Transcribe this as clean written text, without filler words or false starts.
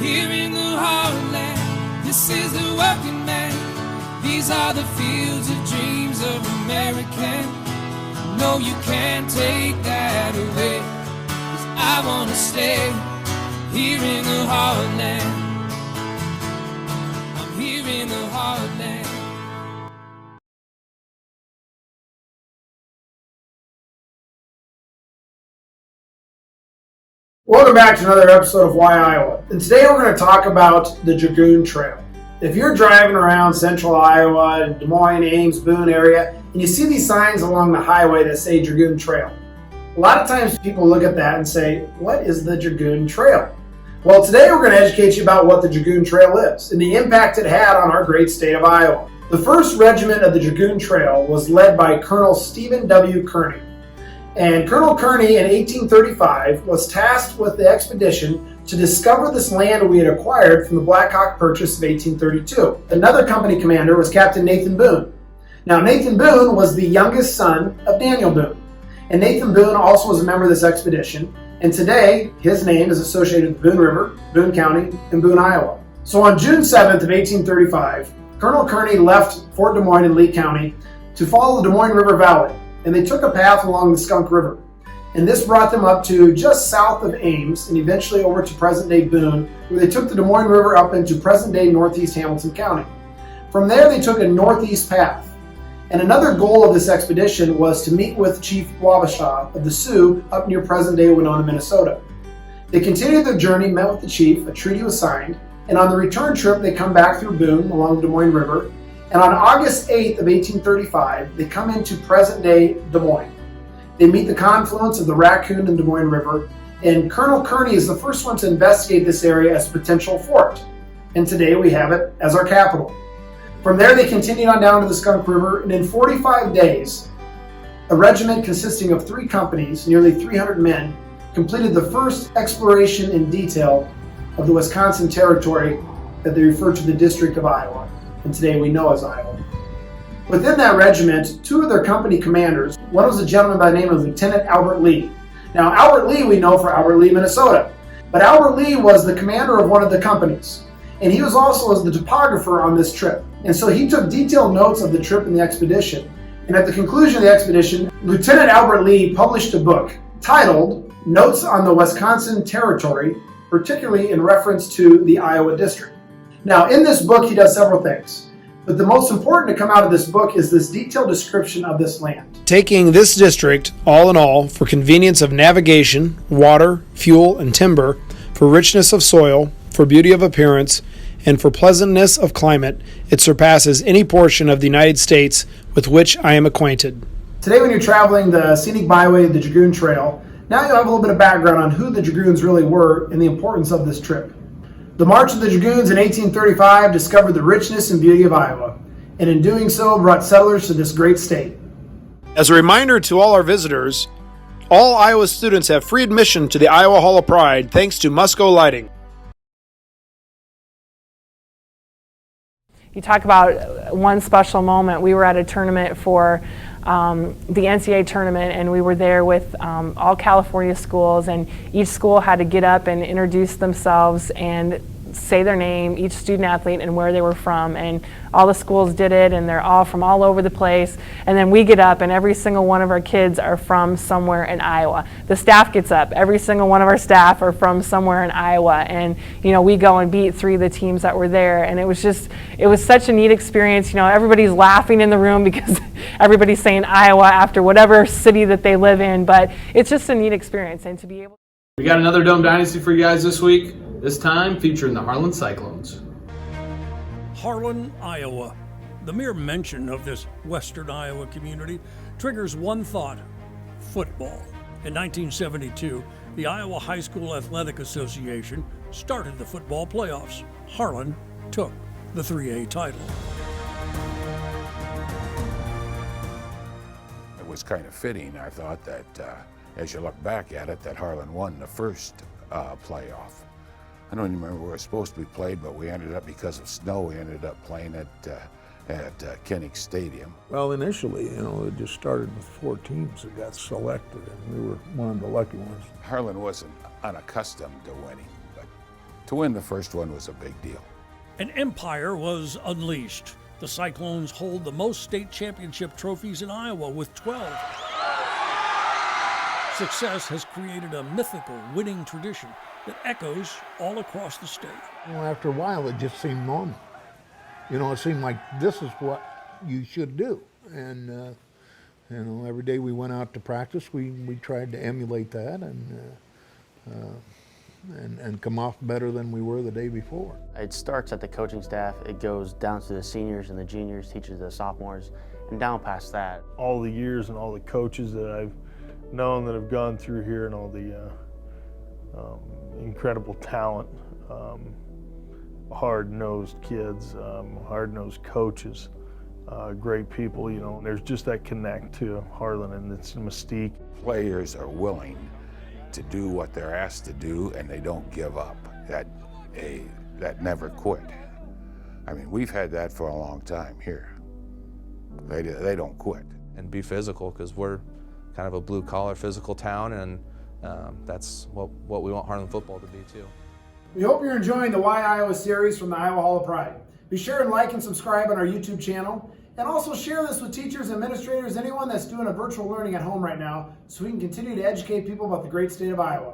Here in the heartland, this is the working man. These are the fields of dreams of American. No, you can't take that away, 'cause I wanna stay here in the heartland. I'm here in the heartland. Welcome back to another episode of Why Iowa. And today we're going to talk about the Dragoon Trail. If you're driving around central Iowa, Des Moines, Ames, Boone area, and you see these signs along the highway that say Dragoon Trail, a lot of times people look at that and say, what is the Dragoon Trail? Well, today we're going to educate you about what the Dragoon Trail is and the impact it had on our great state of Iowa. The first regiment of the Dragoon Trail was led by Colonel Stephen W. Kearney. And Colonel Kearney in 1835 was tasked with the expedition to discover this land we had acquired from the Black Hawk Purchase of 1832. Another company commander was Captain Nathan Boone. Now, Nathan Boone was the youngest son of Daniel Boone. And Nathan Boone also was a member of this expedition. And today, his name is associated with Boone River, Boone County, and Boone, Iowa. So on June 7th of 1835, Colonel Kearney left Fort Des Moines in Lee County to follow the Des Moines River Valley. And they took a path along the Skunk River. And this brought them up to just south of Ames and eventually over to present-day Boone, where they took the Des Moines River up into present-day northeast Hamilton County. From there, they took a northeast path. And another goal of this expedition was to meet with Chief Wabasha of the Sioux up near present-day Winona, Minnesota. They continued their journey, met with the chief, a treaty was signed, and on the return trip, they come back through Boone along the Des Moines River. And on August 8th of 1835, they come into present-day Des Moines. They meet the confluence of the Raccoon and Des Moines River, and Colonel Kearney is the first one to investigate this area as a potential fort. And today we have it as our capital. From there, they continued on down to the Skunk River, and in 45 days, a regiment consisting of 3 companies, nearly 300 men, completed the first exploration in detail of the Wisconsin Territory that they refer to the District of Iowa, and today we know as Iowa. Within that regiment, 2 of their company commanders, one was a gentleman by the name of Lieutenant Albert Lee. Now, Albert Lee we know for Albert Lee, Minnesota, but Albert Lee was the commander of one of the companies, and he was also the topographer on this trip. And so he took detailed notes of the trip and the expedition. And at the conclusion of the expedition, Lieutenant Albert Lee published a book titled Notes on the Wisconsin Territory, particularly in reference to the Iowa District. Now, in this book, he does several things, but the most important to come out of this book is this detailed description of this land. Taking this district, all in all, for convenience of navigation, water, fuel, and timber, for richness of soil, for beauty of appearance, and for pleasantness of climate, it surpasses any portion of the United States with which I am acquainted. Today, when you're traveling the scenic byway, the Dragoon Trail, now you'll have a little bit of background on who the Dragoons really were and the importance of this trip. The March of the Dragoons in 1835 discovered the richness and beauty of Iowa, and in doing so brought settlers to this great state. As a reminder to all our visitors, all Iowa students have free admission to the Iowa Hall of Pride thanks to Musco Lighting. You talk about one special moment. We were at a tournament for the NCAA tournament, and we were there with all California schools, and each school had to get up and introduce themselves and say their name, each student athlete, and where they were from. And all the schools did it, and they're all from all over the place. And then we get up, and every single one of our kids are from somewhere in Iowa. The staff gets up. Every single one of our staff are from somewhere in Iowa. And, you know, we go and beat 3 of the teams that were there. And it was such a neat experience. You know, everybody's laughing in the room because everybody's saying Iowa after whatever city that they live in. But it's just a neat experience. And to be able. We got another Dome Dynasty for you guys this week, this time featuring the Harlan Cyclones. Harlan, Iowa. The mere mention of this western Iowa community triggers one thought: football. In 1972, the Iowa High School Athletic Association started the football playoffs. Harlan took the 3A title. It was kind of fitting, I thought, that as you look back at it, that Harlan won the first playoff. I don't even remember where it was supposed to be played, but we ended up, because of snow, we ended up playing at Kinnick Stadium. Well, initially, you know, it just started with 4 teams that got selected, and we were one of the lucky ones. Harlan wasn't unaccustomed to winning, but To win the first one was a big deal. An empire was unleashed. The Cyclones hold the most state championship trophies in Iowa with 12. Success has created a mythical winning tradition that echoes all across the state. After a while, it just seemed normal. It seemed like this is what you should do. And, every day we went out to practice, we tried to emulate that and come off better than we were the day before. It starts at the coaching staff, it goes down to the seniors and the juniors, teaches the sophomores, and down past that. All the years and all the coaches that I've known that have gone through here and all the incredible talent, hard-nosed kids, hard-nosed coaches, great people, there's just that connect to Harlan and its mystique. Players are willing to do what they're asked to do, and they don't give up. That never quit. I mean, we've had that for a long time here. They don't quit. And be physical, because we're kind of a blue-collar physical town, and that's what we want Harlan football to be too. We hope you're enjoying the Why Iowa series from the Iowa Hall of Pride. Be sure and like and subscribe on our YouTube channel, and also share this with teachers, administrators, anyone that's doing a virtual learning at home right now, so we can continue to educate people about the great state of Iowa.